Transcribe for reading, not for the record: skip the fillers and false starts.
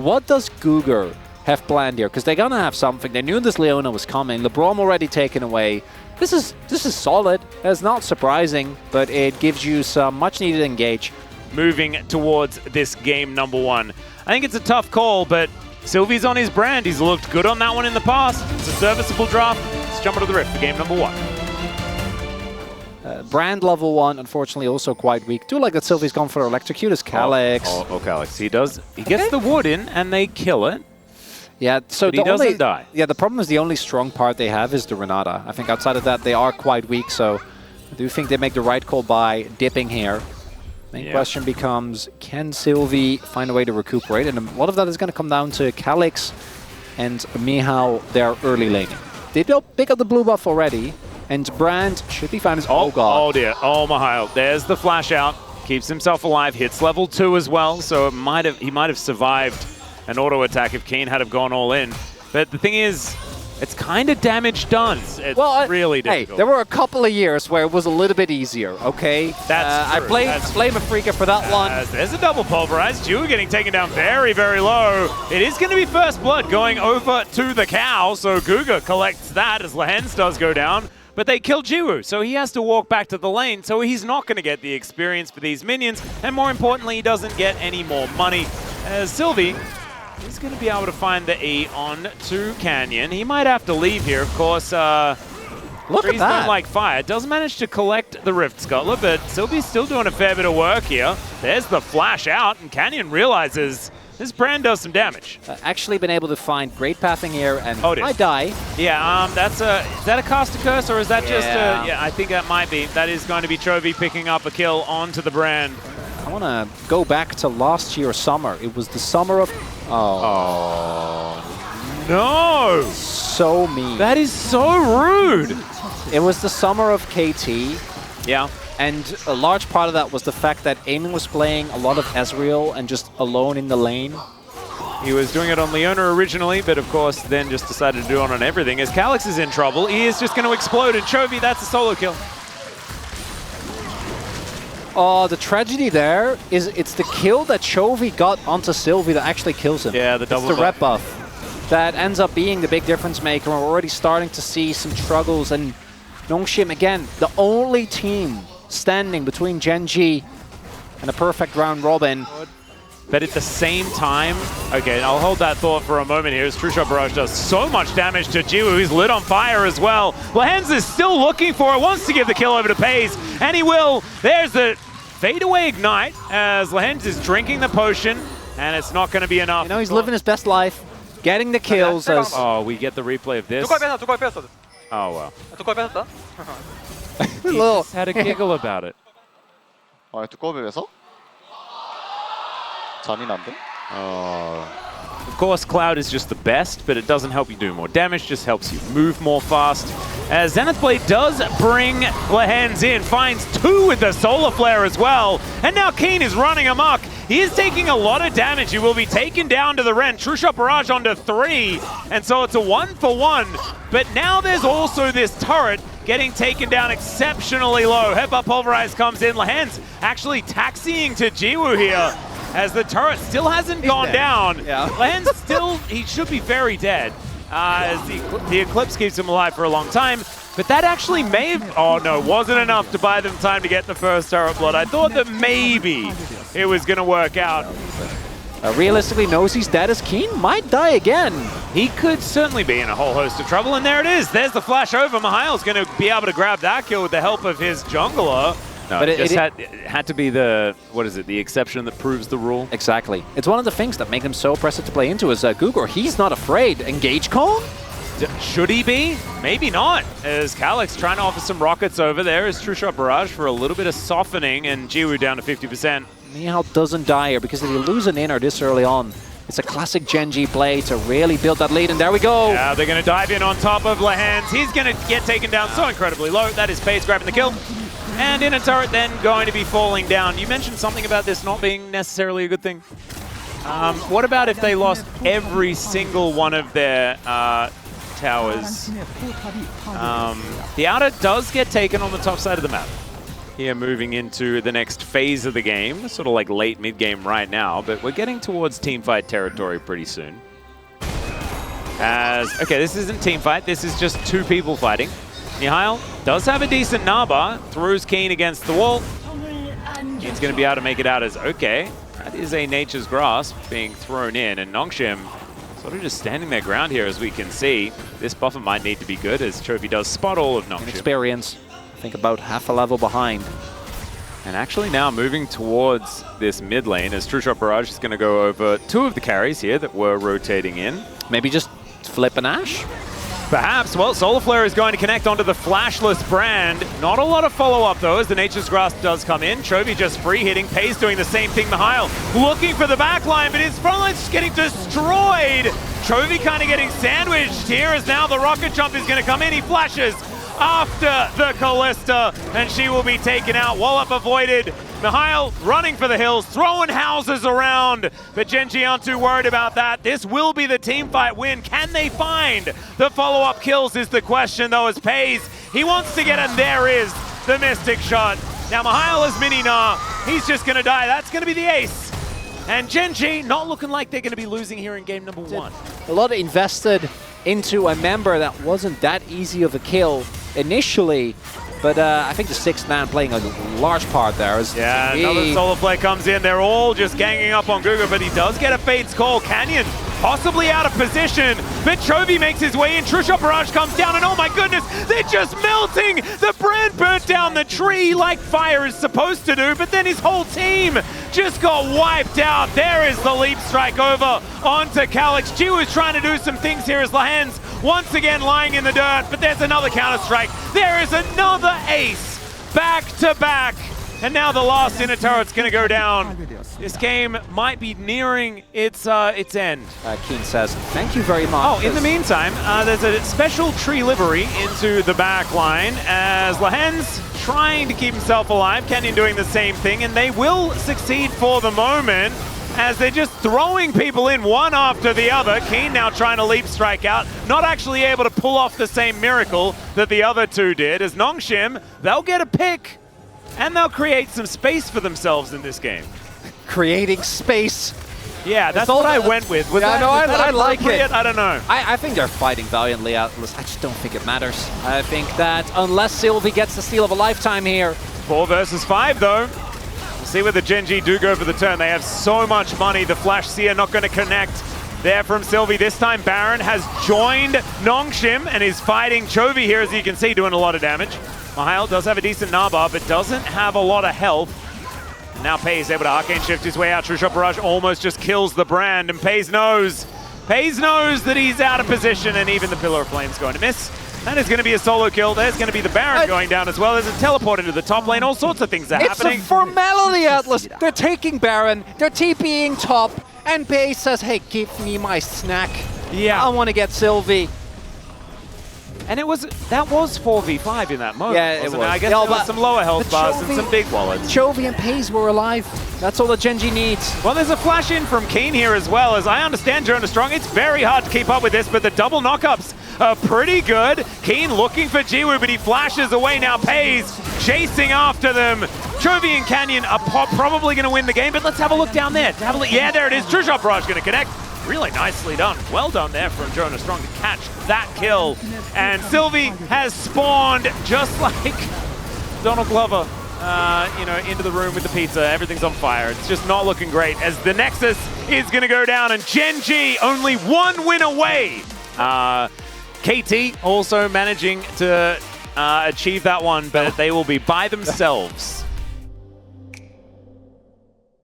What does Guger have planned here? Because they're gonna have something. They knew this Leona was coming. LeBron already taken away. This is solid. It's not surprising, but it gives you some much-needed engage. Moving towards this game number 1. I think it's a tough call, but Sylvie's on his brand. He's looked good on that one in the past. It's a serviceable draft. Let's jump into the Rift for game number 1. Brand level 1, unfortunately, also quite weak. Do like that Sylvie's gone for Electrocute as Calyx. Oh, Calyx. He does. He gets the wood in, and they kill it. Yeah, so he doesn't die. Yeah, the problem is the only strong part they have is the Renata. I think outside of that, they are quite weak, so I do think they make the right call by dipping here. Main question becomes, can Sylvie find a way to recuperate? And a lot of that is going to come down to Calyx and Mihao, their early laning. They don't pick up the blue buff already, and Brand should be fine as... Oh, God. Oh, dear. Oh, Mihail. There's the flash out. Keeps himself alive. Hits level 2 as well, so he might have survived an auto attack if Keen had have gone all in. But the thing is, it's kind of damage done. It's really difficult. Hey, there were a couple of years where it was a little bit easier, okay? That's true. I blame Afrika for that one. There's a double pulverized. Jiwoo getting taken down very, very low. It is going to be first blood going over to the cow, so Guga collects that as Lehens does go down. But they kill Jiwoo, so he has to walk back to the lane, so he's not going to get the experience for these minions, and more importantly, he doesn't get any more money. As Sylvie is going to be able to find the E on to Canyon. He might have to leave here, of course. Look at that. Don't like fire. Does manage to collect the Rift Scuttler, but Sylvie's still doing a fair bit of work here. There's the flash out, and Canyon realizes this Brand does some damage. Actually been able to find great pathing here, and I die. Yeah, is that a caster curse, or is that just a... Yeah, I think that might be. That is going to be Chovy picking up a kill onto the Brand. I want to go back to last year's summer. It was the summer of... Oh, no! So mean. That is so rude! It was the summer of KT. Yeah. And a large part of that was the fact that Eamon was playing a lot of Ezreal and just alone in the lane. He was doing it on Leona originally, but of course then just decided to do it on everything. As Calyx is in trouble, he is just going to explode, and Chovy, that's a solo kill. Oh, the tragedy there is it's the kill that Chovy got onto Sylvie that actually kills him. Yeah, the double It's the rep buff that ends up being the big difference maker. We're already starting to see some struggles, and Nongshim, again, the only team standing between Gen.G and a perfect round robin. But at the same time, okay, I'll hold that thought for a moment here as True Shot Barrage does so much damage to Jiwoo. He's lit on fire as well. Lehens is still looking for it, wants to give the kill over to Pays, and he will. There's the fadeaway ignite as Lehens is drinking the potion, and it's not going to be enough. You know, he's living his best life, getting the kills. As oh, we get the replay of this. Oh, well. He just had a giggle about it. 두꺼비 왜서? 잔인한데? Of course, Cloud is just the best, but it doesn't help you do more damage, just helps you move more fast. As Zenith Blade does bring Lehens in, finds 2 with the Solar Flare as well, and now Keen is running amok. He is taking a lot of damage. He will be taken down to the Ren. True Shot Barrage onto 3, and so it's a 1-for-1. But now there's also this turret getting taken down exceptionally low. Headbutt Pulverize comes in. Lehens actually taxiing to Jiwoo here, as the turret still hasn't gone down. Yeah. Lehens still, he should be very dead, as the Eclipse keeps him alive for a long time. But that actually may have, oh no, wasn't enough to buy them time to get the first turret blood. I thought that maybe it was going to work out. Realistically knows he's dead as Keen might die again. He could certainly be in a whole host of trouble, and there it is. There's the flash over. Mihail's going to be able to grab that kill with the help of his jungler. No, but it had to be the, what is it, the exception that proves the rule? Exactly. It's one of the things that make him so oppressive to play into is Guger. He's not afraid. Engage call? Should he be? Maybe not. As Calyx trying to offer some rockets over there as True Shot Barrage for a little bit of softening, and Jiwoo down to 50%. Mihao doesn't die here because if you lose an inner this early on, it's a classic Gen.G play to really build that lead, and there we go. Yeah, they're going to dive in on top of Lehens. He's going to get taken down so incredibly low. That is Pays grabbing the kill. And in a turret then going to be falling down. You mentioned something about this not being necessarily a good thing. What about if they lost every single one of their towers? The outer does get taken on the top side of the map. here moving into the next phase of the game. Sort of like late mid-game right now, but we're getting towards teamfight territory pretty soon. Okay, this isn't teamfight, this is just two people fighting. Mihail does have a decent Naba, throws Keen against the wall. Keen's going to be able to make it out as okay. That is a Nature's Grasp being thrown in, and Nongshim sort of just standing their ground here, as we can see. This buffer might need to be good, as Chovy does spot all of Nongshim. Experience, I think about half a level behind. And actually now moving towards this mid lane, as True Shot Barrage is going to go over two of the carries here that were rotating in. Maybe just flip an Ashe? Perhaps. Well, Solar Flare is going to connect onto the flashless Brand. Not a lot of follow-up, though, as the Nature's Grasp does come in. Chovy just free-hitting. Pays doing the same thing. Mihail looking for the backline, but his front line's just getting destroyed. Chovy kind of getting sandwiched here, as now the rocket jump is going to come in. He flashes after the Callista, and she will be taken out. Wallop avoided. Mihail running for the hills, throwing houses around, but Gen.G aren't too worried about that. This will be the teamfight win. Can they find the follow-up kills is the question, though, as Pays, he wants to get, and there is the Mystic Shot. Now Mihail is Mini-Na, he's just gonna die. That's gonna be the ace. And Gen.G not looking like they're gonna be losing here in game number 1. A lot invested into a member that wasn't that easy of a kill initially, but I think the 6th man playing a large part there. Yeah, another Solar Flare comes in. They're all just ganging up on Guga, but he does get a Fate's Call. Canyon possibly out of position, but Chovy makes his way in. True Shot Barrage comes down, and oh my goodness, they're just melting! The Brand burnt down the tree like fire is supposed to do, but then his whole team just got wiped out. There is the leap strike over onto Calyx. Jiwoo is trying to do some things here as Lahens once again lying in the dirt, but there's another counter-strike. There is another ace, back to back. And now the last inner turret's gonna go down. This game might be nearing its end. Keen says, thank you very much. Oh, in the meantime, there's a special tree livery into the back line as Lahens trying to keep himself alive. Canyon doing the same thing, and they will succeed for the moment, as they're just throwing people in one after the other. Keen now trying to leap strike out, not actually able to pull off the same miracle that the other two did. As Nongshim, they'll get a pick, and they'll create some space for themselves in this game. Creating space. Yeah, that's what I went with. Was that I like it. I don't know. I think they're fighting valiantly, Atlas. I just don't think it matters. I think that unless Sylvie gets the steal of a lifetime here. 4 versus 5, though. We'll see whether Gen.G do go for the turn. They have so much money. The Flash Seer not going to connect there from Sylvie. This time Baron has joined Nongshim and is fighting Chovy here, as you can see, doing a lot of damage. Mihail does have a decent Naba, but doesn't have a lot of health. And now Pays able to Arcane Shift his way out. True Shot Barrage almost just kills the Brand, and Pays knows that he's out of position, and even the Pillar of Flame's going to miss. That is going to be a solo kill. There's going to be the Baron going down as well. There's a teleport into the top lane. All sorts of things are happening. It's a formality, Atlas. They're taking Baron. They're TPing top. And Pays says, hey, give me my snack. Yeah. I want to get Sylvie. And that was 4v5 in that moment. Yeah, it was. I guess there was some lower health bars and some big wallets. Chovy and Pays were alive. That's all that Gen.G needs. Well, there's a flash in from Keen here as well. As I understand Jonah Strong, it's very hard to keep up with this, but the double knockups are pretty good. Keen looking for Jiwoo, but he flashes away now. Pays chasing after them. Chovy and Canyon are probably going to win the game, but let's have a look down there. Yeah, there it is. True Shot Barrage going to connect. Really nicely done. Well done there from Jonah Strong to catch that kill. And Sylvie has spawned just like Donald Glover, into the room with the pizza. Everything's on fire. It's just not looking great, as the Nexus is going to go down, and Gen.G only 1 win away. KT also managing to achieve that one, but they will be by themselves.